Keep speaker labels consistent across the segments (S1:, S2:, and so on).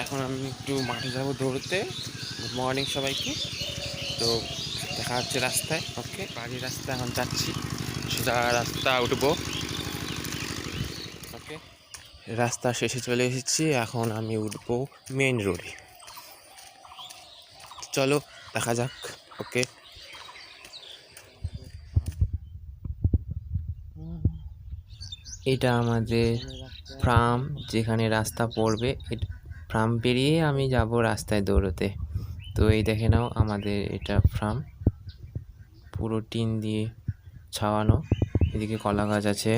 S1: এখন আমি একটু মাঠে যাবো দৌড়তে। গুড মর্নিং সবাইকে। তো দেখা হচ্ছে রাস্তায়। ওকে, বাড়ির রাস্তা এখন যাচ্ছি, সোজা রাস্তা উঠবো। ওকে, রাস্তা শেষে চলে এসেছি, এখন আমি উঠবো মেইন রোডে। চলো দেখা যাক। ওকে, এটা আমাদের ফার্ম, যেখানে রাস্তা পড়বে। ফার্ম পেরিয়ে আমি যাব রাস্তায় দৌড়তে। তো এই দেখে নাও, আমাদের এটা ফার্ম, পুরো টিন দিয়ে ছাওয়ানো। এদিকে কলা গাছ আছে।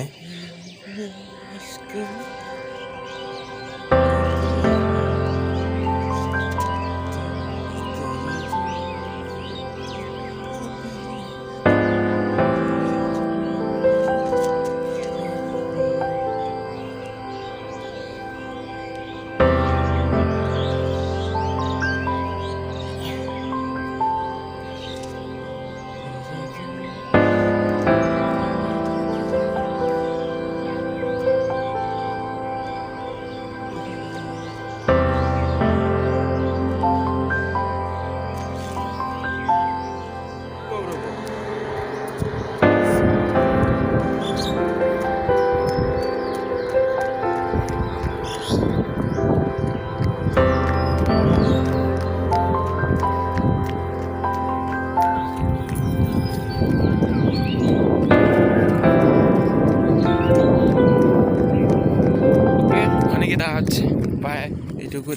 S1: অনেকে দেখা হচ্ছে প্রায় এইটুকু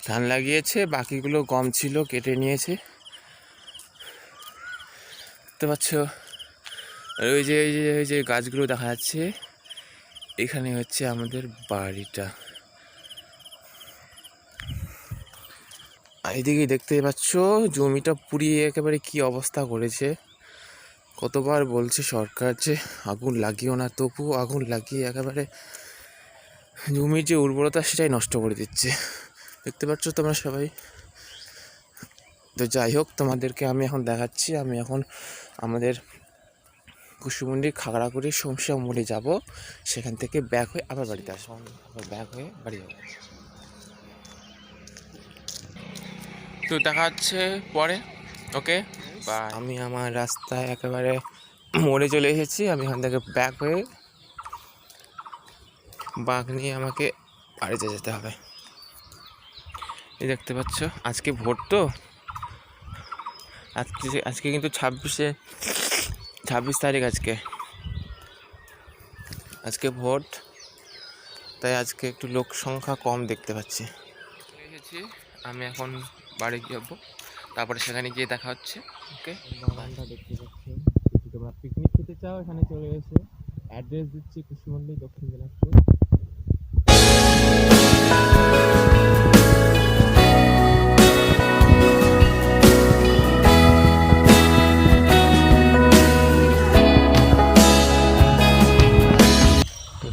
S1: ধান লাগিয়েছে, বাকিগুলো গম ছিল কেটে নিয়েছে, দেখতে পাচ্ছ। আর ওই যে গাছগুলো দেখা যাচ্ছে, এখানে হচ্ছে আমাদের বাড়িটা। এইদিকে দেখতেই পাচ্ছ জমিটা পুড়িয়ে একেবারে কি অবস্থা করেছে। কতবার বলছে সরকার যে আগুন লাগিও না, তবুও আগুন লাগিয়ে একেবারে জমির যে উর্বরতা সেটাই নষ্ট করে দিচ্ছে, দেখতে পাচ্ছ তোমরা সবাই। তো যাই হোক, তোমাদেরকে আমি এখন দেখাচ্ছি। আমি এখন আমাদের কুসুমুন্ডির খাগড়াগুড়ির শমশিয়া মোড়ে যাব, সেখান থেকে ব্যাক হয়ে আবার বাড়িতে আসবো, আবার ব্যাক হয়ে বাড়ি যাবো। তো দেখা হচ্ছে পরে। ওকে, আমি আমার রাস্তায় একেবারে মোড়ে চলে এসেছি। আমি এখান থেকে ব্যাক হয়ে বাঁক নিয়ে আমাকে বাড়িতে যেতে হবে। এই দেখতে পাচ্ছ, আজকে ভোট তো, আজকে কিন্তু 26 তারিখ আজকে ভোট, তাই আজকে একটু লোক সংখ্যা কম দেখতে পাচ্ছি। এসেছি, আমি এখন বাড়ি যাবো, তারপরে সেখানে গিয়ে দেখা হচ্ছে। ওকে, বাগানটা দেখতে পাচ্ছ, যদি তোমরা পিকনিক খেতে চাও এখানে চলে এসে। অ্যাড্রেস দিচ্ছি কুশমন্ডি, দক্ষিণ দিনাজপুর।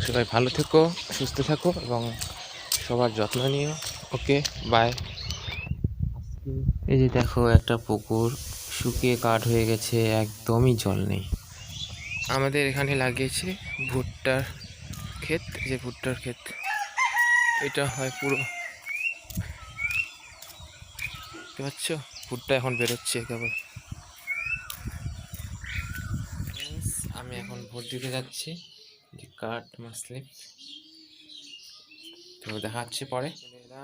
S1: সবাই ভালো থেকো, সুস্থ থাকো এবং সবার যত্ন নিও। ওকে, বাই। এই যে দেখো, একটা পুকুর শুকিয়ে কাঠ হয়ে গেছে, একদমই জল নেই। আমাদের এখানে লাগিয়েছে ভুট্টার ক্ষেত। যে ভুট্টার ক্ষেত এটা হয় পুরো, দেখতে পাচ্ছ ভুট্টা এখন বেরোচ্ছে একেবারে। আমি এখন ভোট দিতে যাচ্ছি, যে কার্ড মাসলিপ। তো দেখা হচ্ছে পরে।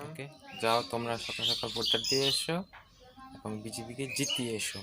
S1: ওকে, যাও তোমরা সকাল সকাল ভোটটা দিয়ে এসো এবং বিজেপিকে জিতিয়ে এসো।